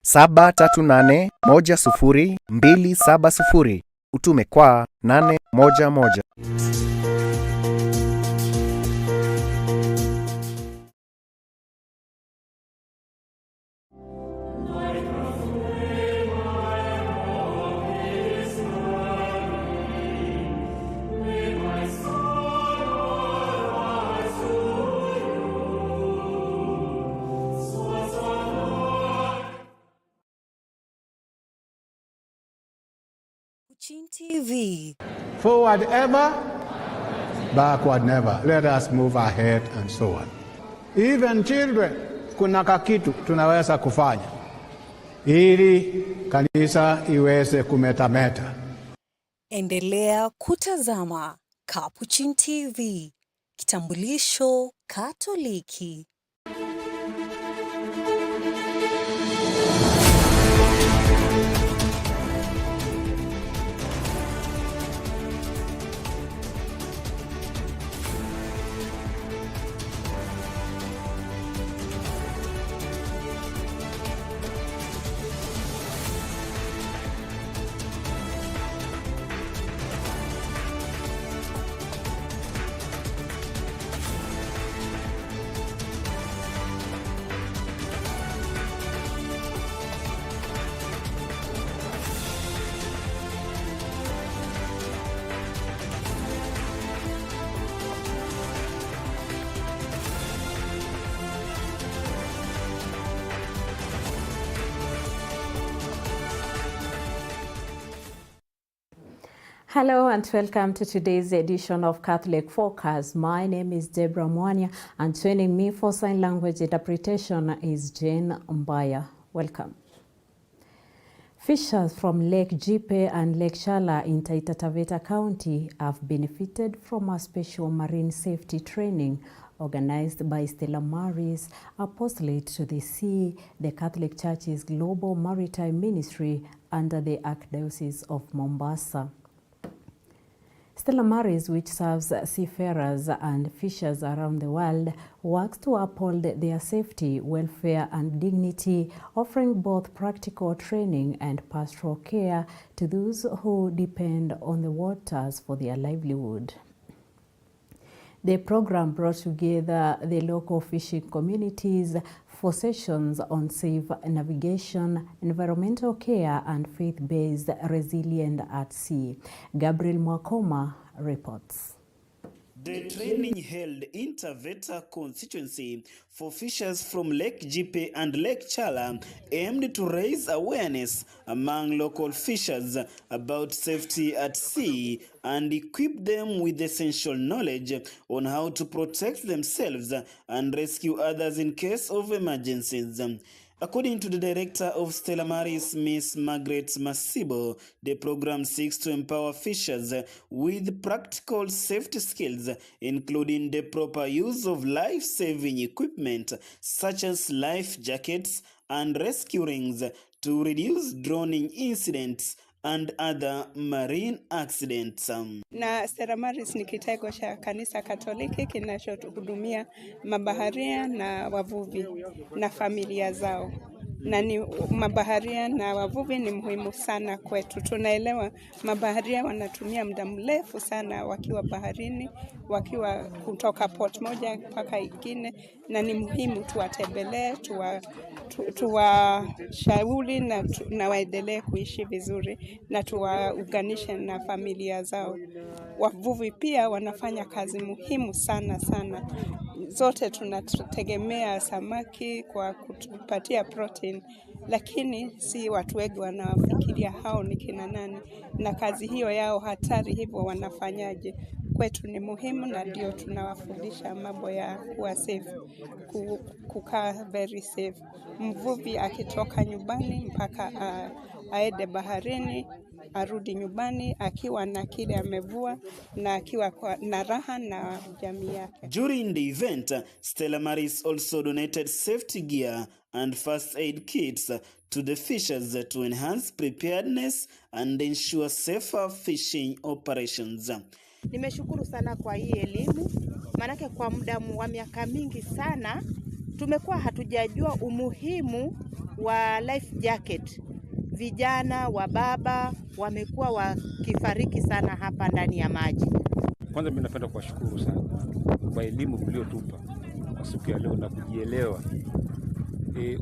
738100270. Utume kwa 811. Capuchin TV. Forward ever, backward never. Let us move ahead and so on. Even children, kuna kakitu tunaweza kufanya ili kanisa iweze kumetameta. Endelea kutazama Capuchin TV, kitambulisho Katoliki. Hello and welcome to today's edition of Catholic Focus. My name is Deborah Mwanya and joining me for sign language interpretation is Jane Mbaya. Welcome. Fishers from Lake Jipe and Lake Chala in Taita Taveta County have benefited from a special marine safety training organized by Stella Maris, Apostolate to the Sea, the Catholic Church's Global Maritime Ministry under the Archdiocese of Mombasa. Stella Maris, which serves seafarers and fishers around the world, works to uphold their safety, welfare and dignity, offering both practical training and pastoral care to those who depend on the waters for their livelihood. The program brought together the local fishing communities for sessions on safe navigation, environmental care, and faith-based resilience at sea. Gabriel Mwakoma reports. The training held in Taveta constituency for fishers from Lake Jipe and Lake Chala aimed to raise awareness among local fishers about safety at sea and equip them with essential knowledge on how to protect themselves and rescue others in case of emergencies. According to the director of Stella Maris, Miss Margaret Masibo, the program seeks to empower fishers with practical safety skills, including the proper use of life-saving equipment such as life jackets and rescue rings to reduce drowning incidents and other marine accidents. Na Stella Maris ni kitengo cha kanisa Katoliki kinachohudumia mabaharia na wavuvi na familia zao. Na ni mabaharia na wavuvi ni muhimu sana kwetu. Tunaelewa mabaharia wanatumia muda mrefu sana wakiwa baharini, wakiwa kutoka port moja mpaka ingine, na ni muhimu tuwatembelee, tuwashauri na waendelee kuishi vizuri na tuwaunganishe na familia zao. Wavuvi pia wanafanya kazi muhimu sana. Zote tunategemea samaki kwa kutupatia protein, lakini si watu wengi wanafikiria hao ni kina nani na kazi hiyo yao hatari, hivyo wanafanyaje. Kwetu ni muhimu na ndio tunawafundisha mambo ya kuwa safe, kukaa very safe. Mvuvi akitoka nyumbani mpaka aende baharini, arudi nyumbani akiwa na kile amevua na akiwa na raha na jamii yake. During the event, Stella Maris also donated safety gear and first aid kits to the fishers to enhance preparedness and ensure safer fishing operations. Nimeshukuru sana kwa hii elimu, manake kwa muda wa miaka mingi sana tumekuwa hatujajua umuhimu wa life jacket. Vijana wa baba wamekuwa wakifariki sana hapa ndani ya maji. Kwanza mimi napenda kuwashukuru sana kwa elimu mliotupa kwa siku ya leo na kujielewa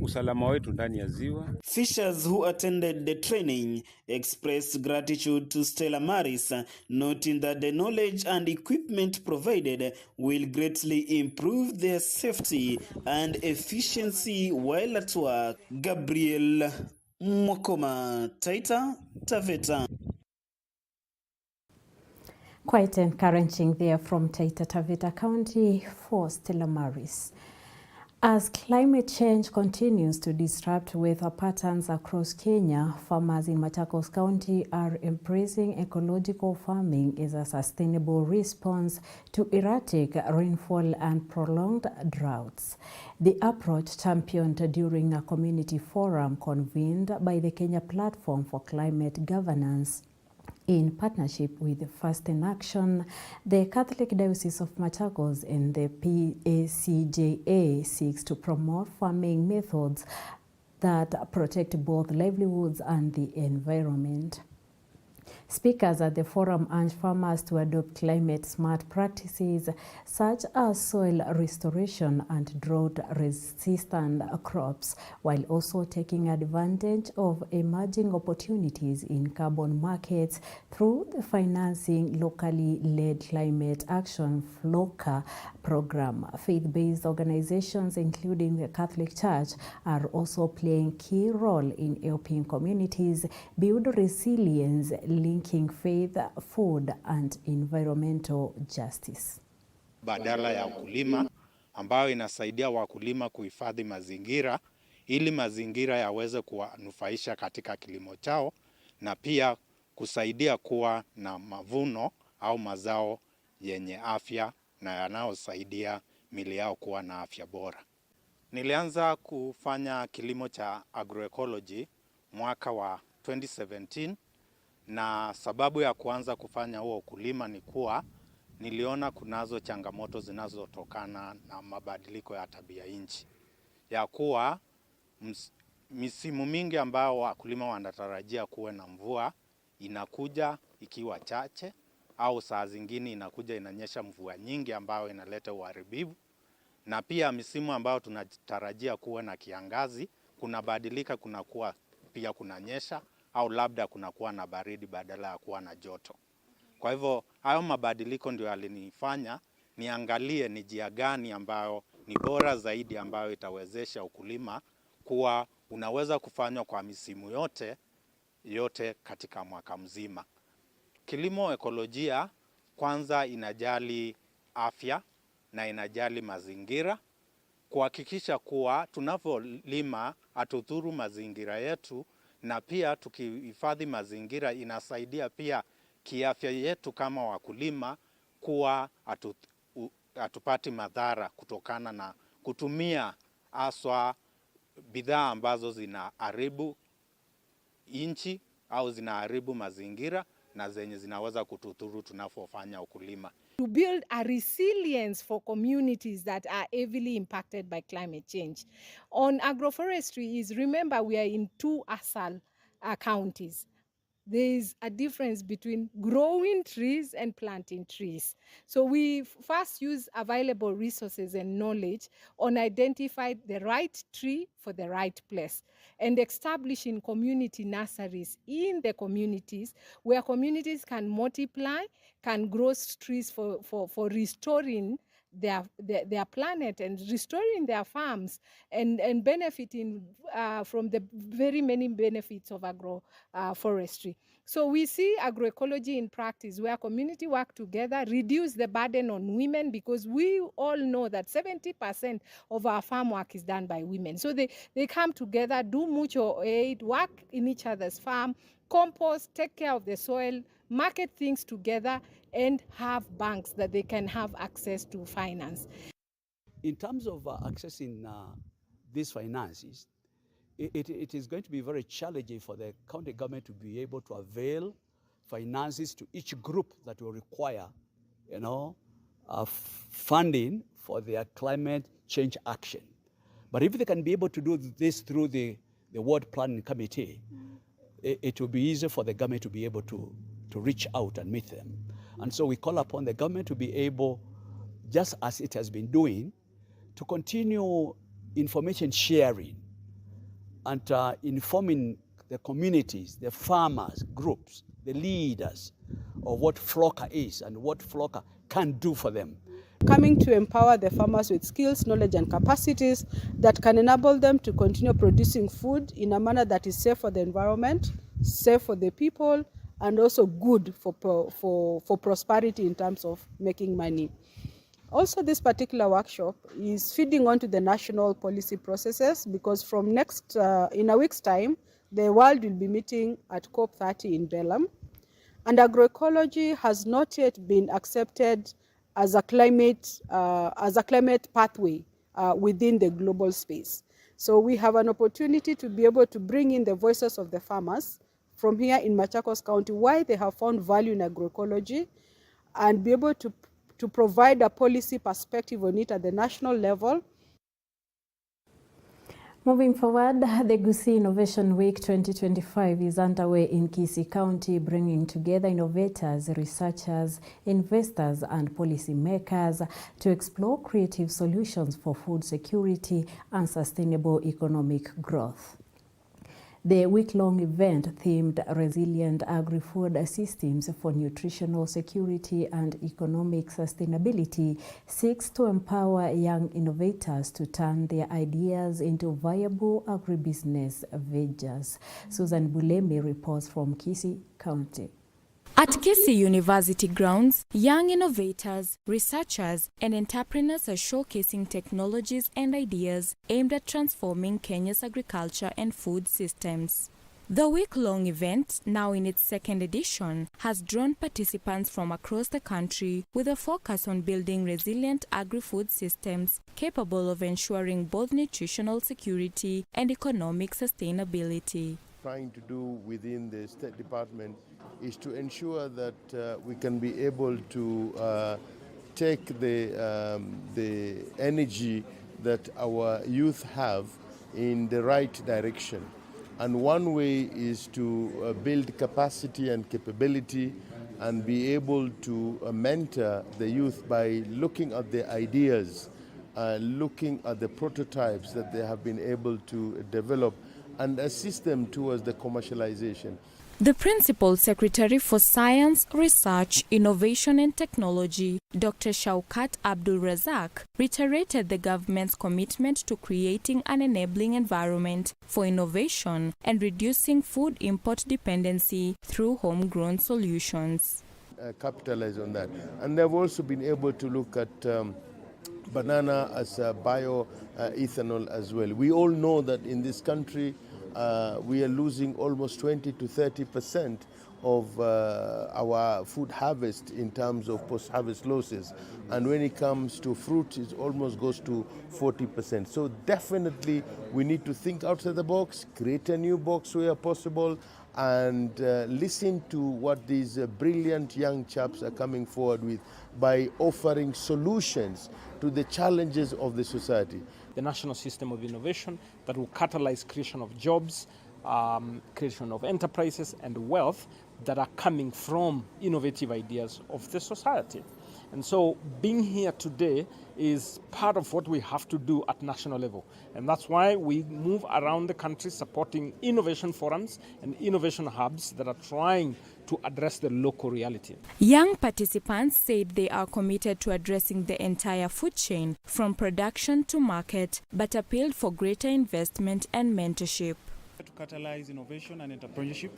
usalama wetu ndani ya ziwa. Fishers who attended the training expressed gratitude to Stella Maris, noting that the knowledge and equipment provided will greatly improve their safety and efficiency while at work. Gabriel Mwakoma, Taita Taveta. Quite encouraging there from Taita Taveta County for Stella Maris. As climate change continues to disrupt weather patterns across Kenya, farmers in Machakos County are embracing ecological farming as a sustainable response to erratic rainfall and prolonged droughts. The approach, championed during a community forum convened by the Kenya Platform for Climate Governance, in partnership with First in Action, the Catholic Diocese of Machakos and the PACJA seeks to promote farming methods that protect both livelihoods and the environment. Speakers at the forum urged farmers to adopt climate-smart practices such as soil restoration and drought-resistant crops, while also taking advantage of emerging opportunities in carbon markets through the financing locally led Climate Action (FLOCA) program. Faith-based organizations, including the Catholic Church, are also playing a key role in helping communities build resilience, linking faith, food and environmental justice. Badala ya ukulima ambayo inasaidia wakulima kuhifadhi mazingira ili mazingira yaweze kuwanufaisha katika kilimo chao na pia kusaidia kuwa na mavuno au mazao yenye afya na yanayosaidia mili yao kuwa na afya bora. Nilianza kufanya kilimo cha agroecology mwaka wa 2017. Na sababu ya kuanza kufanya huo ukulima ni kuwa niliona kunazo changamoto zinazotokana na mabadiliko ya tabia nchi. Ya kuwa misimu mingi ambao wakulima wanatarajia kuwe na mvua inakuja ikiwa chache au saa zingine inakuja inanyesha mvua nyingi ambayo inaleta uharibifu. Na pia misimu ambao tunatarajia kuwe na kiangazi kunabadilika, kunakuwa pia kunanyesha au labda kunakuwa na baridi badala ya kuwa na joto. Kwa hivyo hayo mabadiliko ndio yalinifanya niangalie ni njia gani ambayo ni bora zaidi ambayo itawezesha ukulima kuwa unaweza kufanywa kwa misimu yote katika mwaka mzima. Kilimo ekolojia kwanza inajali afya na inajali mazingira, kuhakikisha kuwa tunapolima hatudhuru mazingira yetu, na pia tukihifadhi mazingira inasaidia pia kiafya yetu kama wakulima kuwa hatupati madhara kutokana na kutumia aswa bidhaa ambazo zinaharibu nchi au zinaharibu mazingira na zenye zinaweza kutudhuru tunapofanya ukulima. To build a resilience for communities that are heavily impacted by climate change. On agroforestry remember we are in 2 ASAL counties. There is a difference between growing trees and planting trees. So we first use available resources and knowledge on identifying the right tree for the right place and establishing community nurseries in the communities where communities can multiply, can grow trees for restoring their planet and restoring their farms and benefiting from the very many benefits of agroforestry. So we see agroecology in practice where community work together, reduce the burden on women, because we all know that 70% of our farm work is done by women. So they come together, do mutual aid, work in each other's farm, compost, take care of the soil, market things together, and have banks that they can have access to finance. In terms of accessing these finances, it is going to be very challenging for the county government to be able to avail finances to each group that will require, funding for their climate change action. But if they can be able to do this through the ward planning committee, it will be easier for the government to be able to reach out and meet them. And so we call upon the government to be able, just as it has been doing, to continue information sharing and informing the communities, the farmers, groups, the leaders of what FLOCA is and what FLOCA can do for them. Coming to empower the farmers with skills, knowledge and capacities that can enable them to continue producing food in a manner that is safe for the environment, safe for the people, and also good for prosperity in terms of making money. Also, this particular workshop is feeding onto the national policy processes, because from in a week's time, the world will be meeting at COP30 in Belém, and agroecology has not yet been accepted as a climate pathway within the global space. So we have an opportunity to be able to bring in the voices of the farmers from here in Machakos County, why they have found value in agroecology, and be able to provide a policy perspective on it at the national level. Moving forward, the Gusii Innovation Week 2025 is underway in Kisii County, bringing together innovators, researchers, investors, and policymakers to explore creative solutions for food security and sustainable economic growth. The week-long event, themed Resilient Agri-Food Systems for Nutritional Security and Economic Sustainability, seeks to empower young innovators to turn their ideas into viable agribusiness ventures. Susan Bulemi reports from Kisii County. At Kisii University grounds, young innovators, researchers, and entrepreneurs are showcasing technologies and ideas aimed at transforming Kenya's agriculture and food systems. The week-long event, now in its second edition, has drawn participants from across the country with a focus on building resilient agri-food systems capable of ensuring both nutritional security and economic sustainability. Trying to do within the State Department is to ensure that we can be able to take the energy that our youth have in the right direction. And one way is to build capacity and capability and be able to mentor the youth by looking at the ideas, looking at the prototypes that they have been able to develop and assist them towards the commercialization. The Principal Secretary for Science, Research, Innovation and Technology, Dr. Shaukat Abdul Razak, reiterated the government's commitment to creating an enabling environment for innovation and reducing food import dependency through homegrown solutions. Capitalize on that. And they've also been able to look at banana as a bioethanol as well. We all know that in this country we are losing almost 20 to 30% of our food harvest in terms of post-harvest losses. And when it comes to fruit, it almost goes to 40%. So definitely we need to think outside the box, create a new box where possible, and listen to what these brilliant young chaps are coming forward with by offering solutions to the challenges of the society. The national system of innovation that will catalyze creation of jobs, creation of enterprises and wealth that are coming from innovative ideas of the society. And so being here today is part of what we have to do at national level. And that's why we move around the country supporting innovation forums and innovation hubs that are trying to address the local reality. Young participants said they are committed to addressing the entire food chain from production to market, but appealed for greater investment and mentorship. To catalyze innovation and entrepreneurship,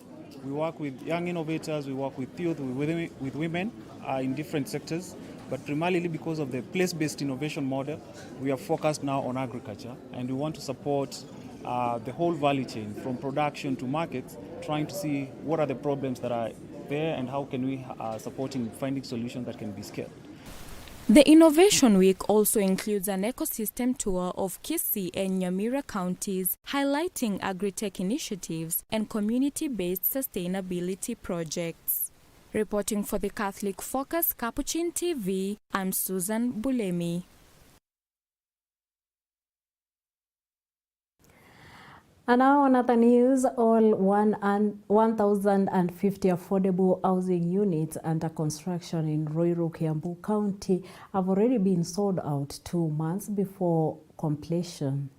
we work with young innovators, we work with youth, with women in different sectors, but primarily because of the place-based innovation model, we are focused now on agriculture, and we want to support the whole value chain from production to market, trying to see what are the problems that are there and how can we support in finding solutions that can be scaled. The Innovation Week also includes an ecosystem tour of Kisii and Nyamira counties, highlighting agri-tech initiatives and community-based sustainability projects. Reporting for the Catholic Focus Capuchin TV, I'm Susan Bulemi. And now on other news, all 1,050 affordable housing units under construction in Ruiru, Kiambu County have already been sold out 2 months before completion.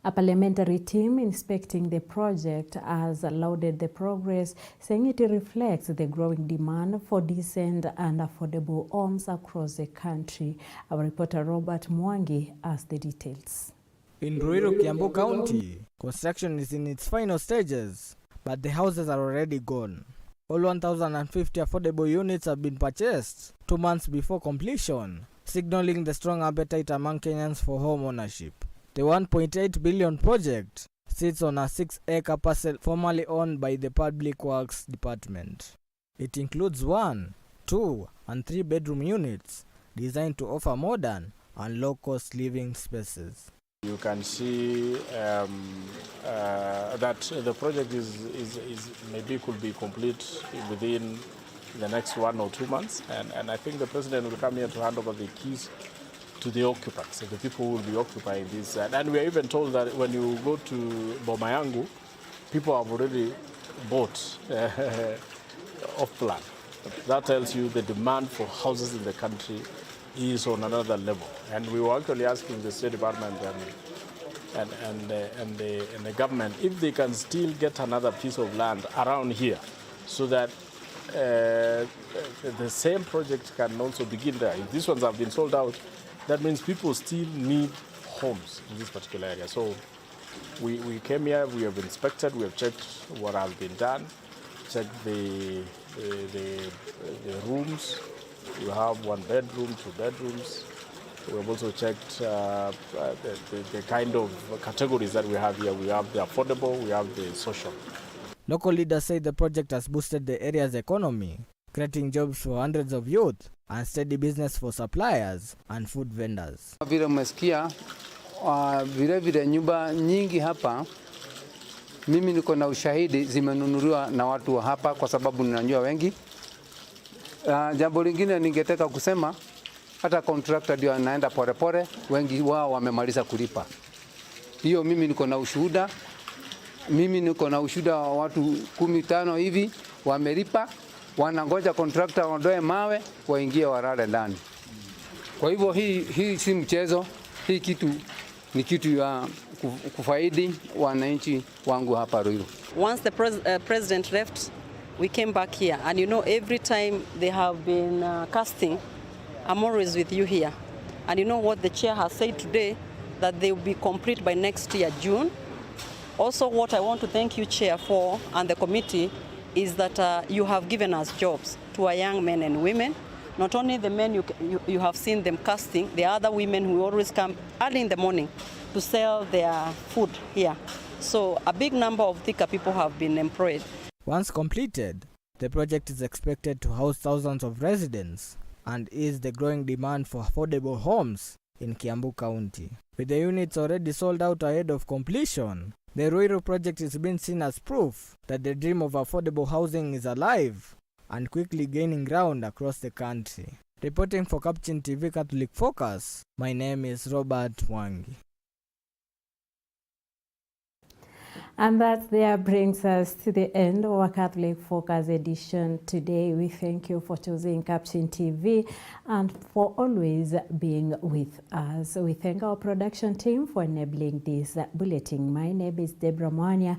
A parliamentary team inspecting the project has lauded the progress, saying it reflects the growing demand for decent and affordable homes across the country. Our reporter Robert Mwangi has the details. In Ruiru, Kiambu County, construction is in its final stages, but the houses are already gone. All 1,050 affordable units have been purchased 2 months before completion, signaling the strong appetite among Kenyans for home ownership. The 1.8 billion project sits on a 6-acre parcel formerly owned by the Public Works Department. It includes 1, 2, and 3 bedroom units designed to offer modern and low-cost living spaces. You can see that the project is maybe could be complete within the next 1 or 2 months, and I think the president will come here to hand over the keys to the occupants, the people who will be occupying this. And we are even told that when you go to Bomayangu, people have already bought off plan. That tells you the demand for houses in the country is on another level. And we were actually asking the State Department and the government if they can still get another piece of land around here so that the same project can also begin there. If these ones have been sold out, that means people still need homes in this particular area. So we came here, we have inspected, we have checked what has been done, checked the rooms. We have 1 bedroom, 2 bedrooms. We have also checked the kind of categories that we have here. We have the affordable, we have the social. Local leaders say the project has boosted the area's economy, creating jobs for hundreds of youth and steady business for suppliers and food vendors. Vile umesikia vile nyumba nyingi hapa, mimi niko na ushahidi zimenunuliwa na watu wa hapa kwa sababu ninajua wengi. Jambo lingine ningetaka kusema hata contractor ndio anaenda pole, wengi wao wamemaliza kulipa. Hiyo mimi niko na ushuhuda. Mimi niko na ushuhuda wa watu 15 hivi wamelipa, wanangoja contractor waondoe mawe waingie walale ndani. Kwa hivyo hii si mchezo, hii kitu ni kitu ya kufaidi wananchi wangu hapa Ruiru. Once the president left, we came back here, and you know, every time they have been casting, I'm always with you here. And you know what the chair has said today, that they will be complete by next year, June. Also, what I want to thank you, Chair, for, and the committee, is that you have given us jobs to our young men and women. Not only the men you have seen them casting, the other women who always come early in the morning to sell their food here. So a big number of Thika people have been employed. Once completed, the project is expected to house thousands of residents and ease the growing demand for affordable homes in Kiambu County. With the units already sold out ahead of completion, the Ruiru project is being seen as proof that the dream of affordable housing is alive and quickly gaining ground across the country. Reporting for Capuchin TV Catholic Focus, my name is Robert Mwangi. And that there brings us to the end of our Catholic Focus edition today. We thank you for choosing Capuchin TV and for always being with us. We thank our production team for enabling this bulletin. My name is Deborah Mwanya,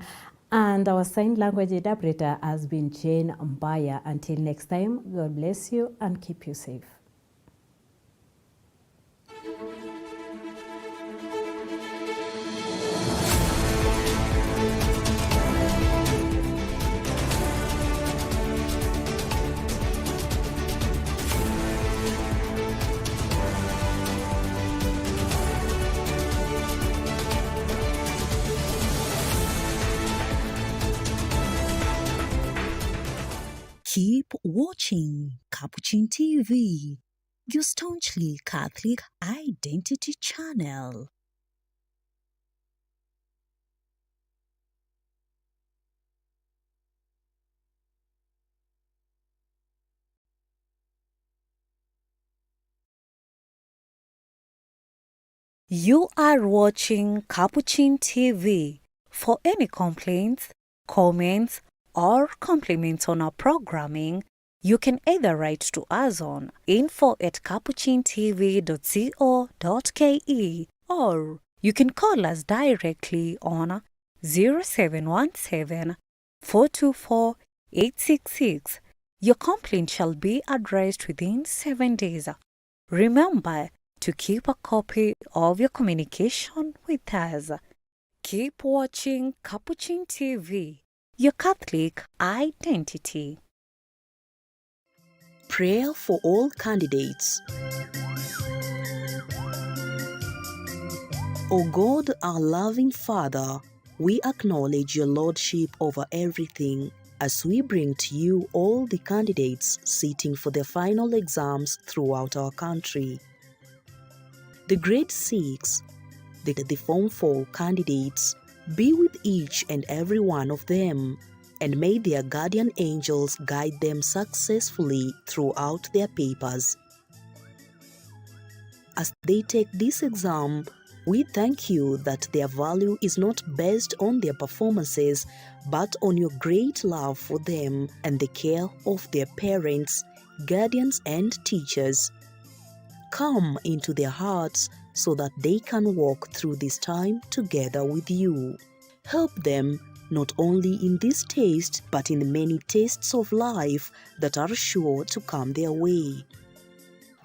and our sign language interpreter has been Jane Mbaya. Until next time, God bless you and keep you safe. Keep watching Capuchin TV, your staunchly Catholic identity channel. You are watching Capuchin TV. For any complaints, comments, or compliments on our programming, you can either write to us on info@capuchintv.co.ke or you can call us directly on 0717 424 866. Your complaint shall be addressed within 7 days. Remember to keep a copy of your communication with us. Keep watching Capuchin TV, your Catholic identity. Prayer for all candidates. O God, our loving Father, we acknowledge your lordship over everything as we bring to you all the candidates sitting for their final exams throughout our country. The grade 6, the Form 4 candidates, be with each and every one of them, and may their guardian angels guide them successfully throughout their papers. As they take this exam, we thank you that their value is not based on their performances, but on your great love for them and the care of their parents, guardians, and teachers. Come into their hearts so that they can walk through this time together with you. Help them not only in this taste, but in the many tastes of life that are sure to come their way.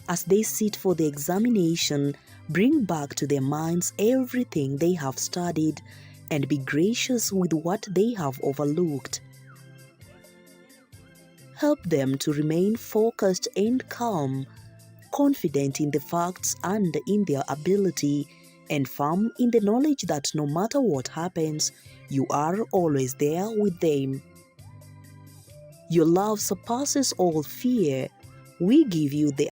As they sit for the examination, bring back to their minds everything they have studied and be gracious with what they have overlooked. Help them to remain focused and calm, confident in the facts and in their ability, and firm in the knowledge that no matter what happens, you are always there with them. Your love surpasses all fear. We give you the